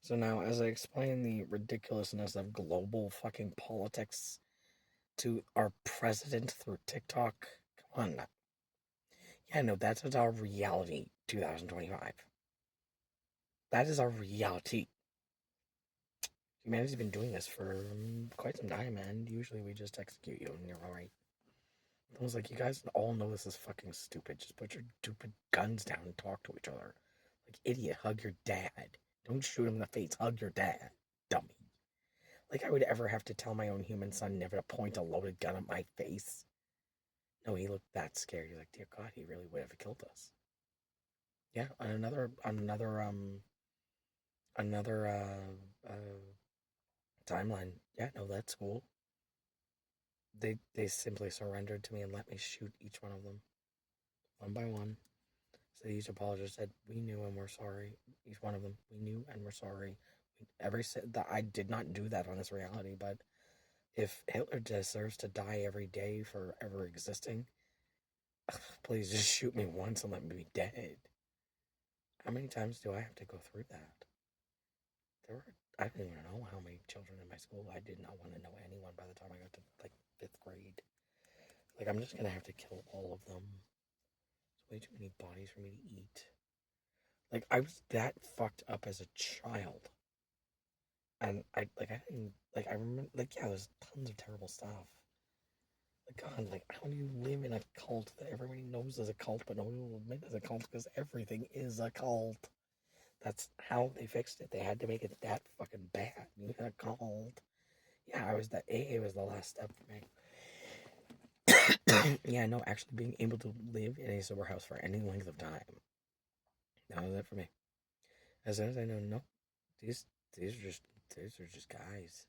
So now, as I explain the ridiculousness of global fucking politics to our president through TikTok, come on now. Yeah, no, that's our reality 2025. That is our reality. Humanity's been doing this for quite some time, and usually we just execute you and you're alright. I was like, you guys all know this is fucking stupid. Just put your stupid guns down and talk to each other. Like, idiot, hug your dad. Don't shoot him in the face, hug your dad. Dummy. Like, I would ever have to tell my own human son never to point a loaded gun at my face. No, he looked that scared. He's like, dear God, he really would have killed us. Yeah, on another timeline. Yeah, no, that's cool. They simply surrendered to me and let me shoot each one of them, one by one. So each apologist said, "We knew and we're sorry." Each one of them, "We knew and we're sorry." Every said that I did not do that on this reality, but if Hitler deserves to die every day for ever existing, please just shoot me once and let me be dead. How many times do I have to go through that? There were I don't even know how many children in my school. I did not want to know anyone by the time I got to like fifth grade. Like I'm just gonna have to kill all of them. There's way too many bodies for me to eat. Like I was that fucked up as a child. And I didn't like I remember like yeah, there's tons of terrible stuff. Like God, like how do you live in a cult that everybody knows is a cult, but nobody will admit is a cult because everything is a cult. That's how they fixed it. They had to make it that fucking bad. You got cult. Yeah, I was that AA was the last step for me. Yeah, no, actually being able to live in a sober house for any length of time. That was it for me. As soon as I know, no, these these are just these are just guys.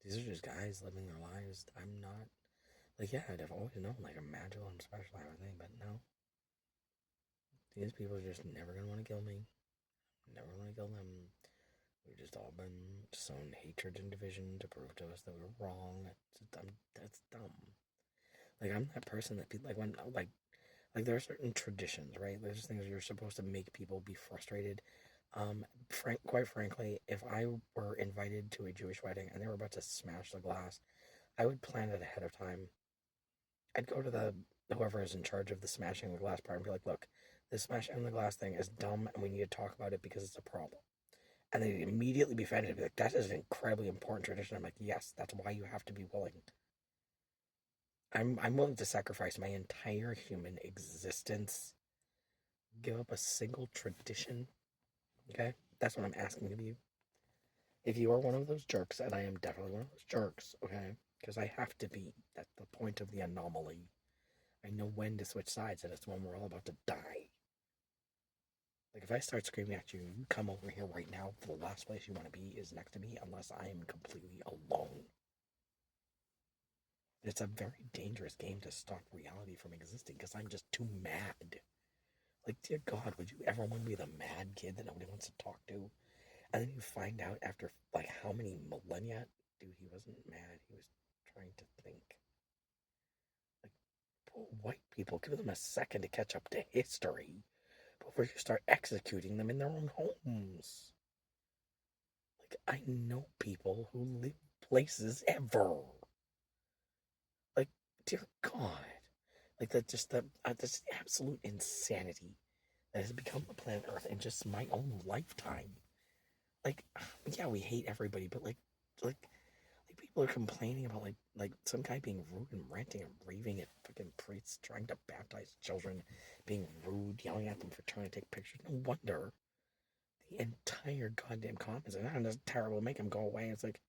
These are just guys living their lives. I'm not like yeah, I'd have always known like a magical and special type of thing, but no. These people are just never gonna want to kill me. Never want to kill them. We've just all been sown hatred and division to prove to us that we were wrong. That's dumb. Like I'm that person that people like when like there are certain traditions, right? There's things you're supposed to make people be frustrated. Quite frankly, if I were invited to a Jewish wedding and they were about to smash the glass, I would plan it ahead of time. I'd go to the whoever is in charge of the smashing the glass part and be like, "Look, this smashing the glass thing is dumb, and we need to talk about it because it's a problem." And they'd immediately be offended and be like, "That is an incredibly important tradition." I'm like, "Yes, that's why you have to be willing." I'm willing to sacrifice my entire human existence, give up a single tradition. Okay, that's what I'm asking of you. If you are one of those jerks, and I am definitely one of those jerks, okay, because I have to be. That's the point of the anomaly. I know when to switch sides, and it's when we're all about to die. Like if I start screaming at you, you come over here right now. The last place you want to be is next to me, unless I am completely alone. It's a very dangerous game to stop reality from existing because I'm just too mad. Like, dear God, would you ever want to be the mad kid that nobody wants to talk to? And then you find out after like how many millennia, dude, he wasn't mad. He was trying to think. Like, poor white people, give them a second to catch up to history before you start executing them in their own homes. Like, I know people who live places ever. Like, dear God. Like, that's absolute insanity that has become the planet Earth in just my own lifetime. Like, yeah, we hate everybody, but like, people are complaining about like some guy being rude and ranting and raving at fucking priests trying to baptize children, being rude, yelling at them for trying to take pictures. No wonder the entire goddamn comments are that's terrible. Make him go away. It's like,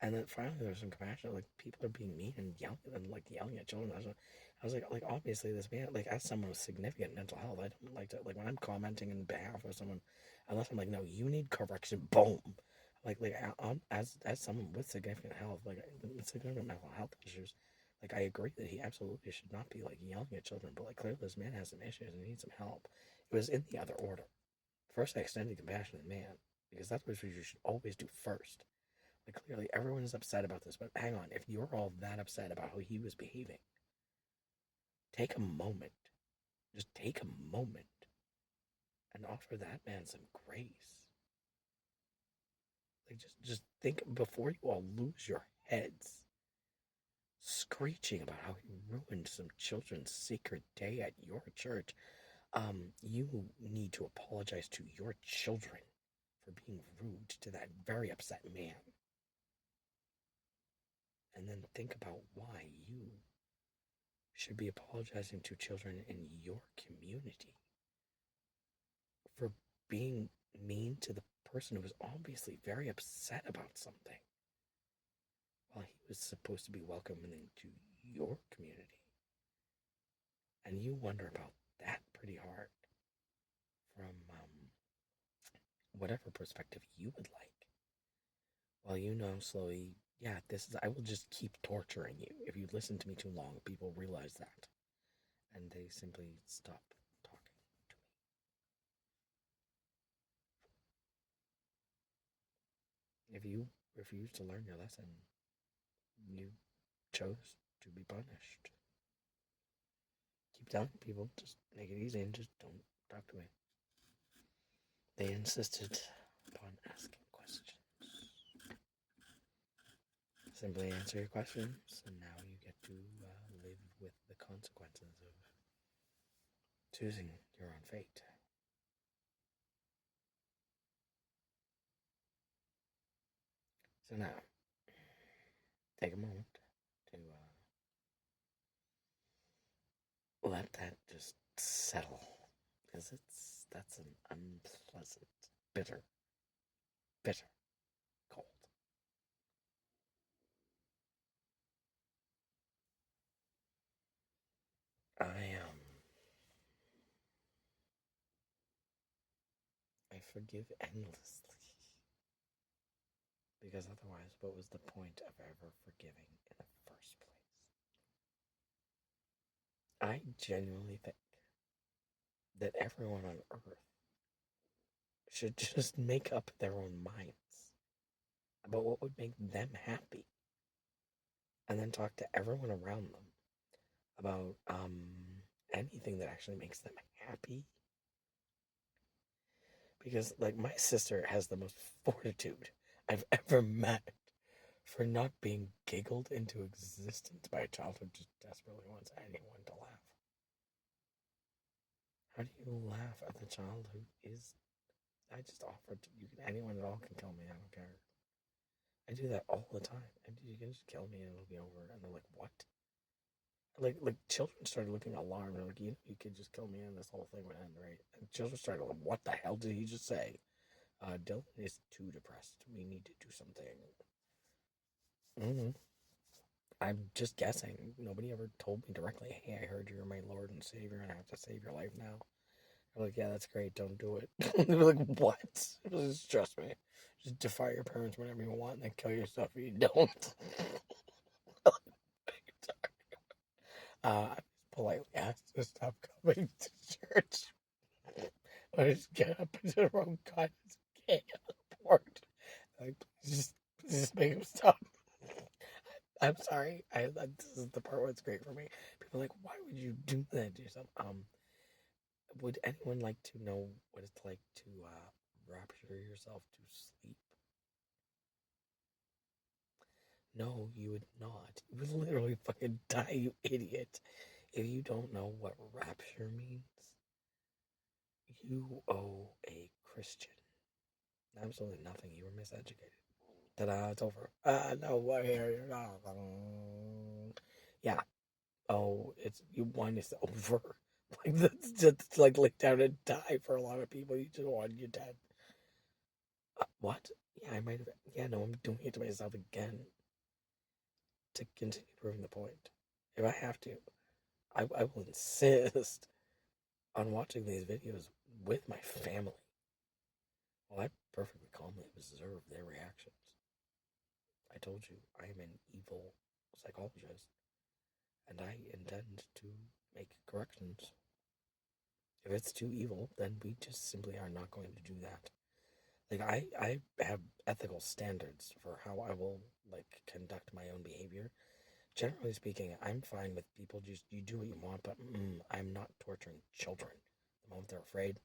and then finally there's some compassion. Like people are being mean and yelling at children. I was like obviously this man like as someone with significant mental health, I don't like to like when I'm commenting in behalf of someone, unless I'm like no, you need correction. Boom. As someone with significant health, like with significant mental health issues, like I agree that he absolutely should not be like yelling at children. But like clearly this man has some issues and needs some help. It was in the other order. First, I extended compassion to the man because that's what you should always do first. Like clearly everyone is upset about this, but hang on, if you're all that upset about how he was behaving, take a moment. Just take a moment and offer that man some grace. Like, just think before you all lose your heads, screeching about how he ruined some children's sacred day at your church. You need to apologize to your children for being rude to that very upset man. And then think about why you should be apologizing to children in your community for being mean to the person who was obviously very upset about something while he was supposed to be welcoming to your community. And you wonder about that pretty hard from whatever perspective you would like. Well, you know slowly, yeah, I will just keep torturing you. If you listen to me too long, people realize that. And they simply stop talking to me. If you refuse to learn your lesson, you chose to be punished. Keep telling people, just make it easy and just don't talk to me. They insisted upon asking questions. Simply answer your questions, and now you get to live with the consequences of choosing your own fate. So now, take a moment to let that just settle, because that's an unpleasant, bitter, bitter cold. I forgive endlessly, because otherwise, what was the point of ever forgiving in the first place? I genuinely think that everyone on Earth should just make up their own minds about what would make them happy, and then talk to everyone around them about anything that actually makes them happy. Because, like, my sister has the most fortitude I've ever met for not being giggled into existence by a child who just desperately wants anyone to laugh. How do you laugh at the child who is? I just offered to, anyone at all can kill me. I don't care. I do that all the time. And you can just kill me and it'll be over. And they're like, what? Like children started looking alarmed. They're like, you could just kill me and this whole thing would end, right? And children started like, what the hell did he just say? Dylan is too depressed. We need to do something. Mm-hmm. I'm just guessing. Nobody ever told me directly, hey, I heard you're my Lord and Savior and I have to save your life now. They're like, yeah, that's great. Don't do it. They're like, what? Just trust me. Just defy your parents whenever you want and then kill yourself if you don't. I was politely asked to stop coming to church. I just get up into the wrong kindness of board. Like, please just make him stop. I'm sorry. This is the part where it's great for me. People are like, why would you do that to yourself? Would anyone like to know what it's like to rapture yourself to sleep? No, you would not. You would literally fucking die, you idiot. If you don't know what rapture means, you owe a Christian absolutely nothing. You were miseducated. Ta-da, it's over. No, what here? Yeah. Oh, it's you want it's over. Like that's just like lay down and die for a lot of people. You just want you dead. What? Yeah, I might have. Yeah, no, I'm doing it to myself again to continue proving the point. If I have to, I will insist on watching these videos with my family. Well, I perfectly calmly observe their reactions. I told you I am an evil psychologist, and I intend to make corrections. If it's too evil, then we just simply are not going to do that. Like I have ethical standards for how I will like conduct my own behavior. Generally speaking, I'm fine with people just you do what you want, but I'm not torturing children. The moment they're afraid,